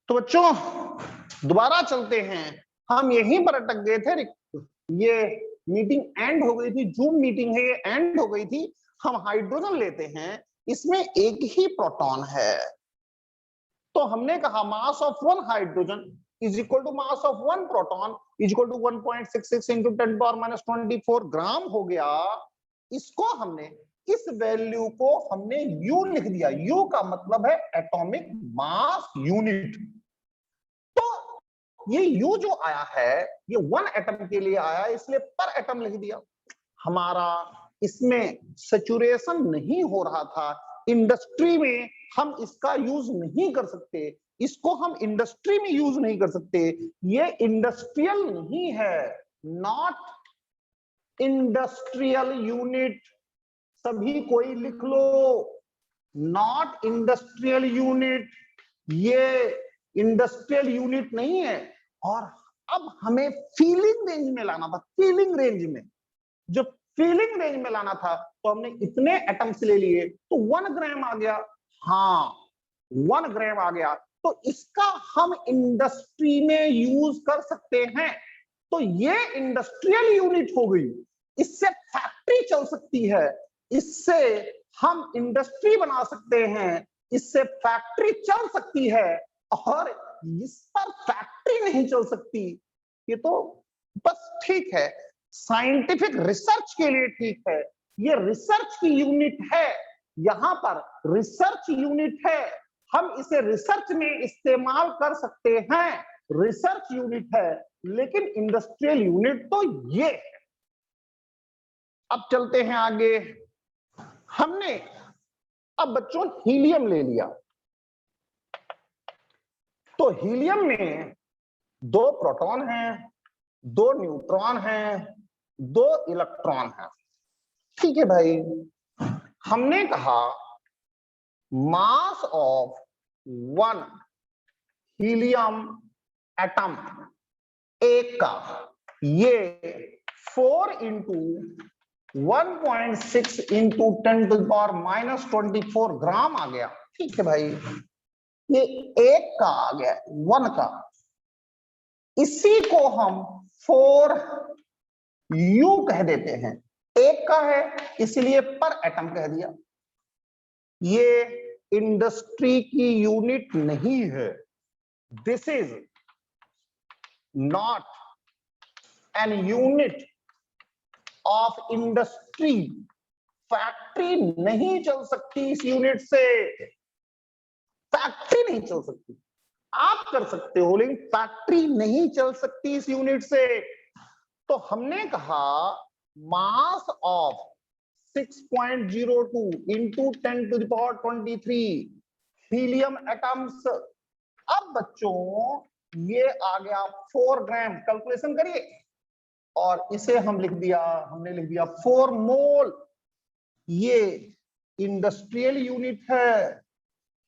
तो बच्चों दोबारा चलते हैं, हम यहीं पर अटक गए थे। ये मीटिंग एंड हो गई थी, जूम मीटिंग है, ये एंड हो गई थी। हम हाइड्रोजन लेते हैं, इसमें एक ही प्रोटॉन है। तो हमने कहा mass of one hydrogen is equal to mass of one proton is equal to 1.66 into 10⁻⁴ gram हो गया। इसको हमने, इस वैल्यू को हमने यू लिख दिया। यू का मतलब है एटॉमिक मास यूनिट। तो ये यू जो आया है ये वन एटम के लिए आया, इसलिए पर एटम लिख दिया। हमारा इसमें सैचुरेशन नहीं हो रहा था। इंडस्ट्री में हम इसका यूज नहीं कर सकते, इसको हम इंडस्ट्री में यूज नहीं कर सकते। ये इंडस्ट्रियल नहीं है, नॉट इंडस्ट्रियल यूनिट। सभी कोई लिख लो, नॉट इंडस्ट्रियल यूनिट, ये इंडस्ट्रियल यूनिट नहीं है। और अब हमें फीलिंग रेंज में लाना था, फीलिंग रेंज में। जब फीलिंग रेंज में लाना था तो हमने इतने एटम्स ले लिए, तो 1 ग्राम आ गया। हाँ 1 ग्राम आ गया, तो इसका हम इंडस्ट्री में यूज कर सकते हैं। तो ये इंडस्ट्रियल यूनिट हो गई, इससे फैक्ट्री चल सकती है, इससे हम इंडस्ट्री बना सकते हैं, इससे फैक्ट्री चल सकती है। और इस पर फैक्ट्री नहीं चल सकती, ये तो बस ठीक है, साइंटिफिक रिसर्च के लिए ठीक है, ये रिसर्च की यूनिट है, यहां पर रिसर्च यूनिट है, हम इसे रिसर्च में इस्तेमाल कर सकते हैं, रिसर्च यूनिट है। लेकिन इंडस्ट्रियल यूनिट तो ये है। अब चलते हैं आगे। हमने अब बच्चों हीलियम ले लिया, तो हीलियम में 2 प्रोटॉन हैं, 2 न्यूट्रॉन हैं, 2 इलेक्ट्रॉन हैं। ठीक है भाई, हमने कहा मास ऑफ 1 हीलियम एटम एक का, ये 4 इंटू 1.6 इंटू 10⁻⁻24 ग्राम आ गया। ठीक है भाई, ये एक का आ गया, 1 का। इसी को हम 4 यू कह देते हैं, एक का है इसलिए पर एटम कह दिया। ये इंडस्ट्री की यूनिट नहीं है, this is not an unit of industry. Factory नहीं चल सकती इस यूनिट से, फैक्ट्री नहीं चल सकती। आप कर सकते हो लेकिन फैक्ट्री नहीं चल सकती इस यूनिट से। तो हमने कहा mass of 6.02 into 10⁻23 helium atoms. अब बच्चों ये आ गया 4 ग्राम, कैलकुलेशन करिए, और इसे हम लिख दिया, हमने लिख दिया 4 मोल। ये इंडस्ट्रियल यूनिट है,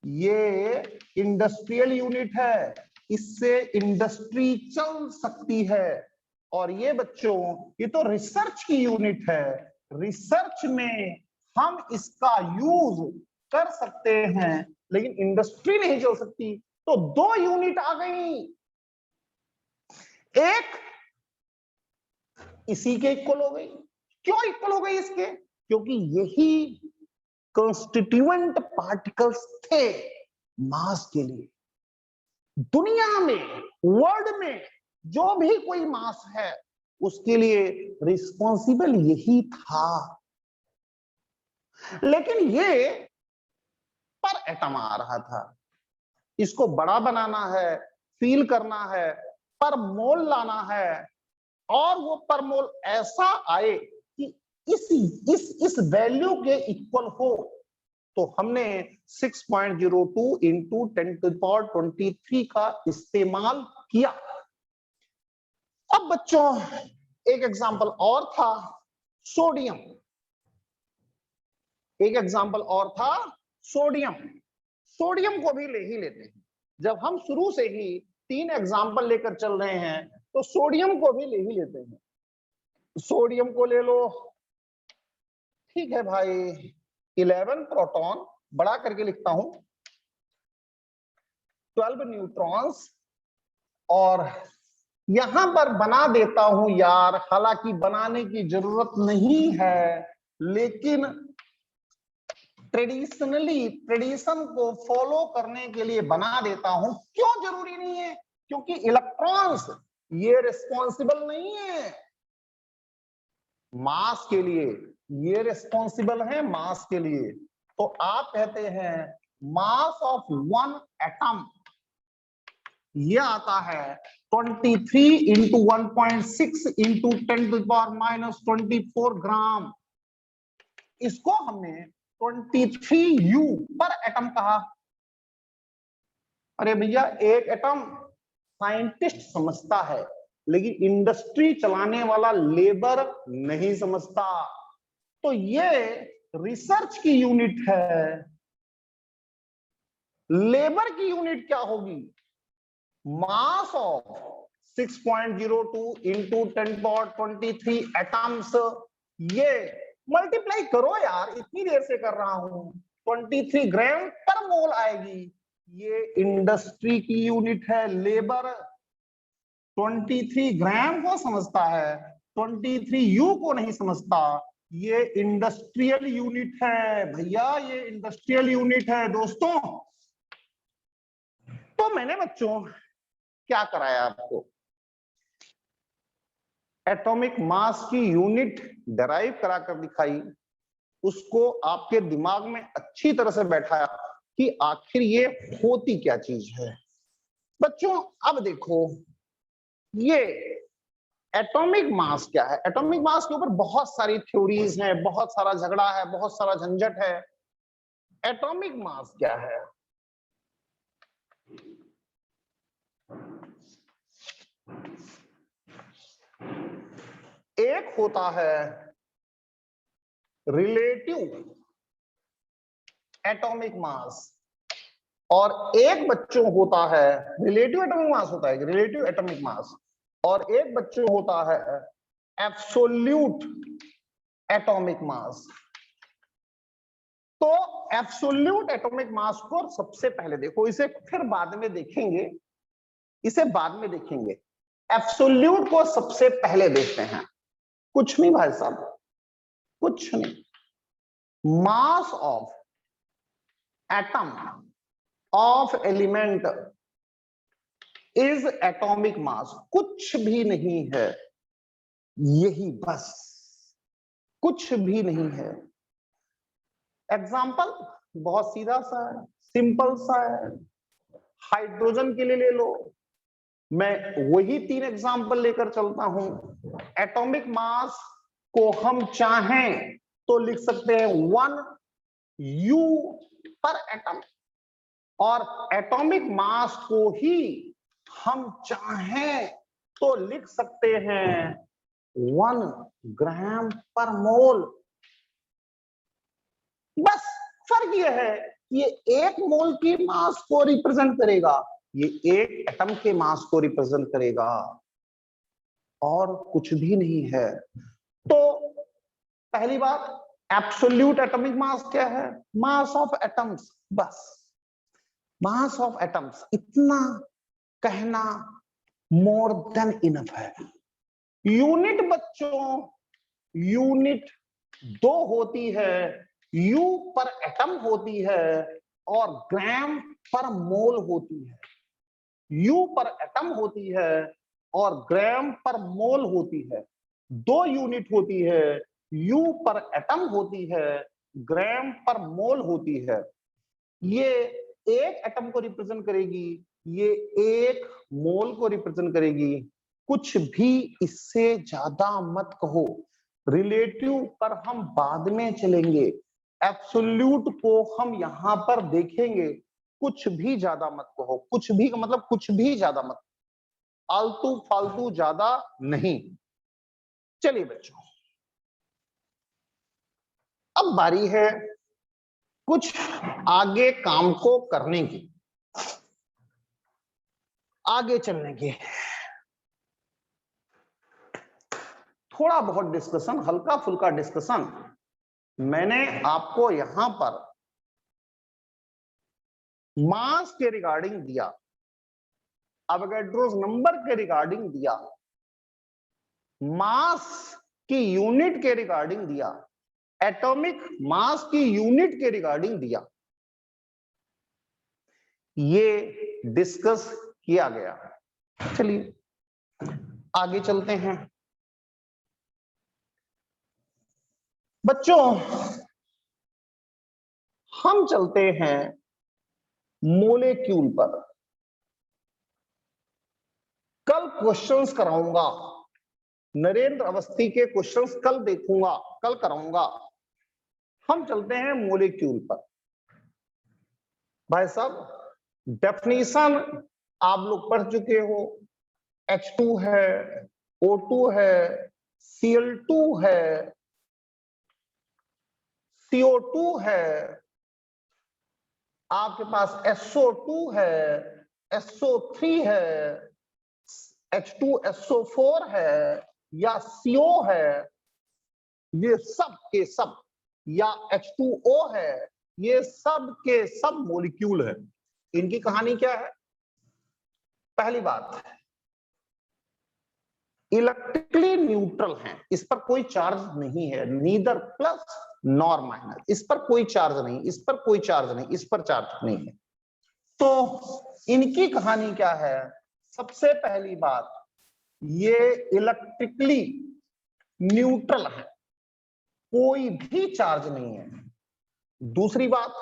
ये इंडस्ट्रियल यूनिट है, इससे इंडस्ट्री चल सकती है। और ये बच्चों ये तो रिसर्च की यूनिट है, रिसर्च में हम इसका यूज कर सकते हैं लेकिन इंडस्ट्री नहीं चल सकती। तो 2 यूनिट आ गई, एक इसी के इक्वल हो गई। क्यों इक्वल हो गई इसके? क्योंकि यही कंस्टिट्यूएंट पार्टिकल्स थे मास के लिए। दुनिया में, वर्ल्ड में जो भी कोई मास है उसके लिए रिस्पॉन्सिबल यही था। लेकिन ये पर एटम आ रहा था, इसको बड़ा बनाना है, फील करना है, पर मोल लाना है, और वो पर मोल ऐसा आए कि इस वैल्यू के इक्वल हो। तो हमने 6.02 इंटू 10⁻23 का इस्तेमाल किया। अब बच्चों एक एग्जाम्पल और था, सोडियम। एक एग्जाम्पल और था सोडियम। सोडियम को भी ले ही लेते हैं, जब हम शुरू से ही 3 एग्जाम्पल लेकर चल रहे हैं तो सोडियम को भी ले ही लेते हैं। सोडियम को ले लो, ठीक है भाई, 11 प्रोटॉन, बड़ा करके लिखता हूं, 12 न्यूट्रॉन्स, और यहां पर बना देता हूं यार, हालांकि बनाने की जरूरत नहीं है, लेकिन ट्रेडिशन को फॉलो करने के लिए बना देता हूं। क्यों जरूरी नहीं है? क्योंकि इलेक्ट्रॉन्स ये रिस्पॉन्सिबल नहीं है मास के लिए, ये रिस्पॉन्सिबल है मास के लिए। तो आप कहते हैं मास ऑफ वन एटम ये आता है 23 इंटू 1.6 इंटू 10⁻⁻24 ग्राम। इसको हमने 23 U पर एटम कहा। अरे भैया, एक एटम साइंटिस्ट समझता है, लेकिन इंडस्ट्री चलाने वाला लेबर नहीं समझता। तो ये रिसर्च की यूनिट है। लेबर की यूनिट क्या होगी? Mass of 6.02 into 10⁻23 atoms. ये मल्टीप्लाई करो यार, इतनी देर से कर रहा हूं, 23 ग्राम पर मोल आएगी। ये इंडस्ट्री की यूनिट है। लेबर 23 ग्राम को समझता है, 23 U को नहीं समझता। ये इंडस्ट्रियल यूनिट है भैया, ये इंडस्ट्रियल यूनिट है दोस्तों। तो मैंने बच्चों क्या कराया आपको? एटॉमिक मास की यूनिट डराइव कराकर दिखाई, उसको आपके दिमाग में अच्छी तरह से बैठाया कि आखिर ये होती क्या चीज है। बच्चों अब देखो, ये एटॉमिक मास क्या है? एटॉमिक मास के ऊपर बहुत सारी थ्योरीज हैं, बहुत सारा झगड़ा है, बहुत सारा झंझट है। एटॉमिक मास क्या है? एक होता है रिलेटिव एटॉमिक मास, और एक बच्चों होता है रिलेटिव एटॉमिक मास होता है, रिलेटिव एटॉमिक मास, और एक बच्चों होता है एब्सोल्यूट एटॉमिक मास। तो एब्सोल्यूट एटॉमिक मास को सबसे पहले देखो, इसे फिर बाद में देखेंगे, इसे बाद में देखेंगे। एब्सोल्यूट को सबसे पहले देखते हैं। कुछ नहीं भाई साहब, कुछ नहीं। Mass of atom of element is atomic mass. कुछ भी नहीं है, यही बस, कुछ भी नहीं है। एग्जाम्पल बहुत सीधा सा है, सिंपल सा है। हाइड्रोजन के लिए ले लो, मैं वही 3 एग्जाम्पल लेकर चलता हूं। एटॉमिक मास को हम चाहें तो लिख सकते हैं 1 U पर एटम, और एटॉमिक मास को ही हम चाहें तो लिख सकते हैं 1 ग्राम पर मोल। बस फर्क यह है कि ये 1 मोल की मास को रिप्रेजेंट करेगा, ये 1 एटम के मास को रिप्रेजेंट करेगा, और कुछ भी नहीं है। तो पहली बात, एब्सोल्यूट एटॉमिक मास क्या है? मास ऑफ एटम्स, बस मास ऑफ एटम्स, इतना कहना मोर देन इनफ है। यूनिट बच्चों, यूनिट 2 होती है, U पर एटम होती है और ग्राम पर मोल होती है। U पर एटम होती है और ग्राम पर मोल होती है। 2 यूनिट होती है, U पर एटम होती है, ग्राम पर मोल होती है। ये 1 एटम को रिप्रेजेंट करेगी, ये 1 मोल को रिप्रेजेंट करेगी। कुछ भी इससे ज्यादा मत कहो। रिलेटिव पर हम बाद में चलेंगे, एब्सोल्यूट को हम यहां पर देखेंगे। कुछ भी ज्यादा मत कहो, कुछ भी का मतलब कुछ भी ज्यादा मत, आलतू फालतू ज्यादा नहीं। चलिए बच्चों, अब बारी है कुछ आगे काम को करने की, आगे चलने की। थोड़ा बहुत डिस्कशन, हल्का फुल्का डिस्कसन मैंने आपको यहां पर मास के रिगार्डिंग दिया। अवोगाड्रोस नंबर के रिगार्डिंग दिया, मास की यूनिट के रिगार्डिंग दिया, एटॉमिक मास की यूनिट के रिगार्डिंग दिया, ये डिस्कस किया गया। चलिए आगे चलते हैं बच्चों, हम चलते हैं मोलेक्यूल पर। कल क्वेश्चंस कराऊंगा, नरेंद्र अवस्थी के क्वेश्चंस कल देखूंगा, कल कराऊंगा। हम चलते हैं मोलेक्यूल पर। भाई साहब डेफिनेशन आप लोग पढ़ चुके हो, H2 है, O2 है, Cl2 है, CO2 है, आपके पास SO2 है, SO3 है, H2SO4 है या CO है, ये सब के सब, या H2O है, ये सब के सब मॉलिक्यूल है। इनकी कहानी क्या है? पहली बात, इलेक्ट्रिकली न्यूट्रल हैं, इस पर कोई चार्ज नहीं है, नीदर प्लस नॉर माइनस, इस पर कोई चार्ज नहीं, इस पर कोई चार्ज नहीं, इस पर चार्ज नहीं है। तो इनकी कहानी क्या है? सबसे पहली बात, ये इलेक्ट्रिकली न्यूट्रल है, कोई भी चार्ज नहीं है। दूसरी बात,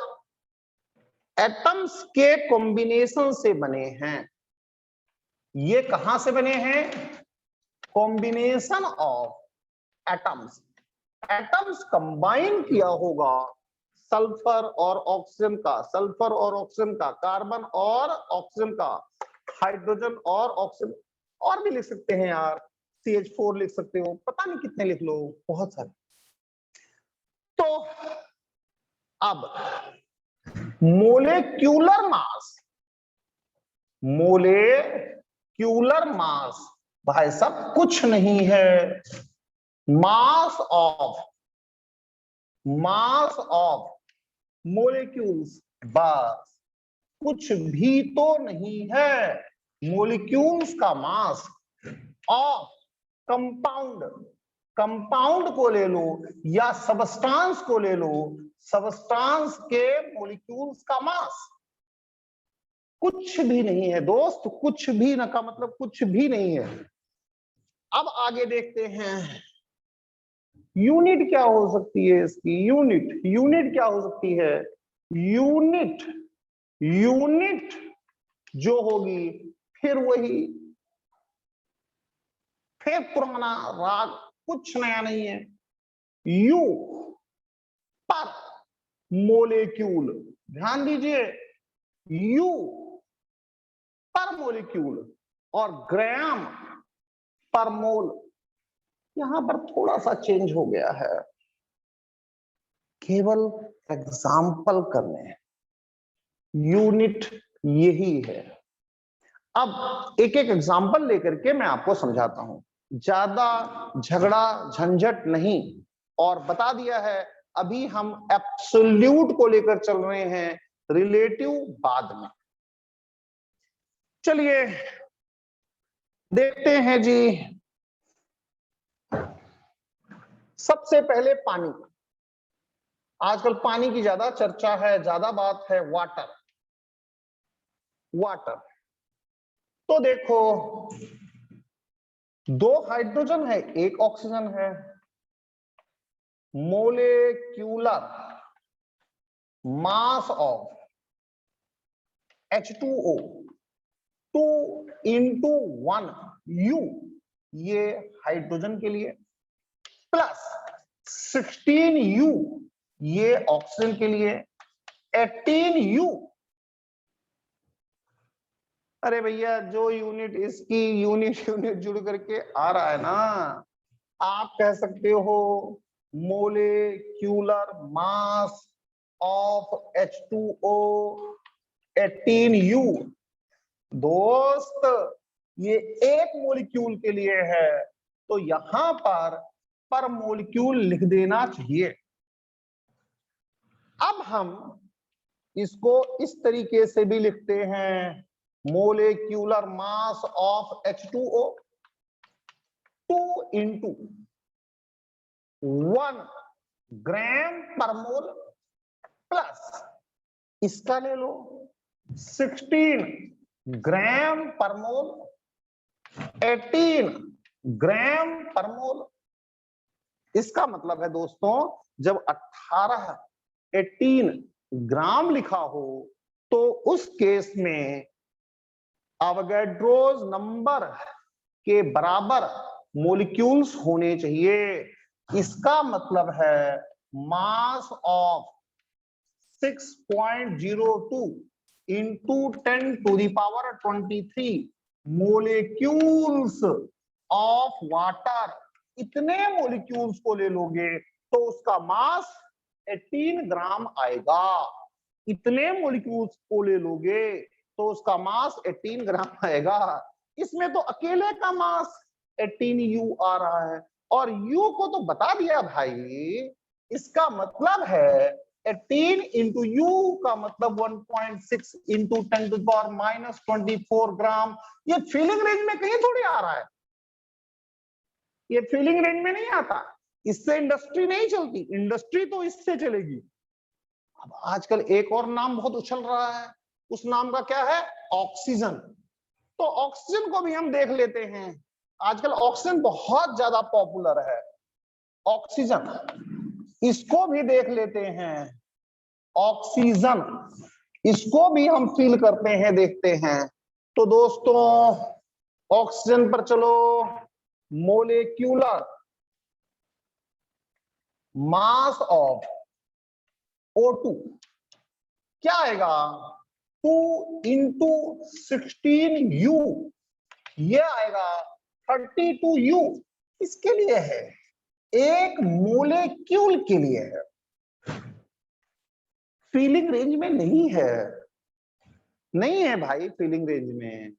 एटम्स के कॉम्बिनेशन से बने हैं। ये कहां से बने हैं? Combination of atoms, atoms combine किया होगा सल्फर और ऑक्सीजन का, सल्फर और ऑक्सीजन का, कार्बन और ऑक्सीजन का, हाइड्रोजन और ऑक्सीजन, और भी लिख सकते हैं यार, CH4 लिख सकते हो, पता नहीं कितने लिख लो, बहुत सारे। तो अब मोलेक्यूलर मास, मोलेक्यूलर मास भाई साहब कुछ नहीं है, मास ऑफ मोलेक्यूल्स, बस, कुछ भी तो नहीं है। मोलिक्यूल्स का मास ऑफ कंपाउंड, कंपाउंड को ले लो या सबस्टांस को ले लो, सबस्टांस के मोलिक्यूल्स का मास कुछ भी नहीं है दोस्त, कुछ भी न का मतलब कुछ भी नहीं है। अब आगे देखते हैं यूनिट क्या हो सकती है इसकी, यूनिट क्या हो सकती है? यूनिट जो होगी फिर वही, फिर पुराना राग, कुछ नया नहीं है। यू पर मोलेक्यूल, ध्यान दीजिए, यू पर मोलेक्यूल और ग्राम पर मोल, यहां पर थोड़ा सा चेंज हो गया है, केवल एग्जाम्पल करने, यूनिट यही है। अब एक एक एग्जाम्पल लेकर के मैं आपको समझाता हूं, ज्यादा झगड़ा झंझट नहीं, और बता दिया है अभी हम एब्सोल्यूट को लेकर चल रहे हैं, रिलेटिव बाद में। चलिए देखते हैं जी, सबसे पहले पानी, आजकल पानी की ज्यादा चर्चा है, ज्यादा बात है, वाटर। तो देखो, दो हाइड्रोजन है, एक ऑक्सीजन है, molecular mass of H2O 2 into 1 U, ये हाइड्रोजन के लिए, प्लस 16U ये ऑक्सीजन के लिए, 18U, अरे भैया जो यूनिट इसकी यूनिट जुड़ करके आ रहा है ना, आप कह सकते हो molecular mass of H2O 18U। दोस्त ये एक मॉलिक्यूल के लिए है, तो यहां पर मॉलिक्यूल लिख देना चाहिए। अब हम इसको इस तरीके से भी लिखते हैं, molecular mass of H2O 2 into 1 ग्राम पर मोल प्लस इसका ले लो 16 ग्राम पर मोल 18 ग्राम पर मोल। इसका मतलब है दोस्तों जब 18 ग्राम लिखा हो तो उस केस में अवोगाड्रोस नंबर के बराबर मॉलिक्यूल्स होने चाहिए। इसका मतलब है mass of 6.02 into 10 to the power 23 molecules of water, इतने मॉलिक्यूल्स को ले लोगे तो उसका मास 18 ग्राम आएगा। इतने मॉलिक्यूल्स को ले लोगे तो उसका मास 18 ग्राम आएगा। इसमें तो अकेले का मास 18U आ रहा है और U को तो बता दिया भाई। इसका मतलब है 18 into U का मतलब 1.6 into 10 to the power minus 24 ग्राम। ये फीलिंग रेंज में कहीं थोड़ी आ रहा है, ये फीलिंग रेंज में नहीं आता। इससे इंडस्ट्री नहीं चलती, इंडस्ट्री तो इससे चलेगी। अब आजकल एक और नाम बहुत उछल रहा है, उस नाम का क्या है? ऑक्सीजन। तो ऑक्सीजन को भी हम देख लेते हैं। आजकल ऑक्सीजन बहुत ज्यादा पॉपुलर है, ऑक्सीजन इसको भी देख लेते हैं। ऑक्सीजन इसको भी हम फील करते हैं, देखते हैं। तो दोस्तों ऑक्सीजन पर चलो, मोलिक्यूलर मास ऑफ O2 क्या आएगा? 2 into 16U, ये आएगा 32U। किसके लिए है? एक मोलेक्यूल के लिए है, फीलिंग रेंज में नहीं है। नहीं है भाई फीलिंग रेंज में।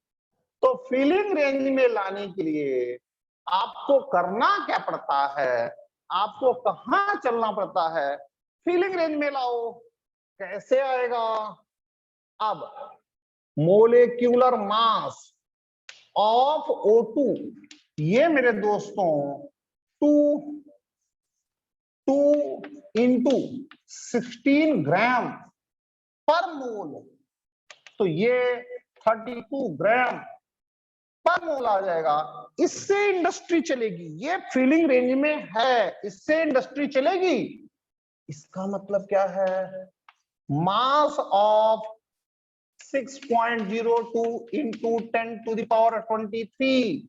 तो फीलिंग रेंज में लाने के लिए आपको करना क्या पड़ता है? आपको कहां चलना पड़ता है? फीलिंग रेंज में लाओ। कैसे आएगा? अब मोलिक्यूलर मास ऑफ O2, ये मेरे दोस्तों 2 into 16 ग्राम पर मोल, तो ये 32 ग्राम पर मोल आ जाएगा। इससे इंडस्ट्री चलेगी, ये फीलिंग रेंज में है, इससे इंडस्ट्री चलेगी। इसका मतलब क्या है? Mass of 6.02 into 10 to the power 23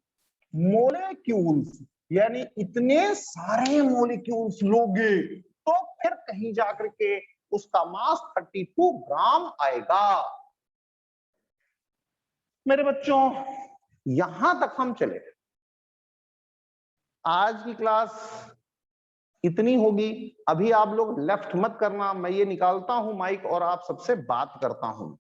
molecules, यानी इतने सारे मॉलिक्यूल्स लोगे तो फिर कहीं जाकर के उसका मास 32 ग्राम आएगा। मेरे बच्चों यहां तक हम चले। आज की क्लास इतनी होगी। अभी आप लोग लेफ्ट मत करना, मैं ये निकालता हूं माइक और आप सबसे बात करता हूं।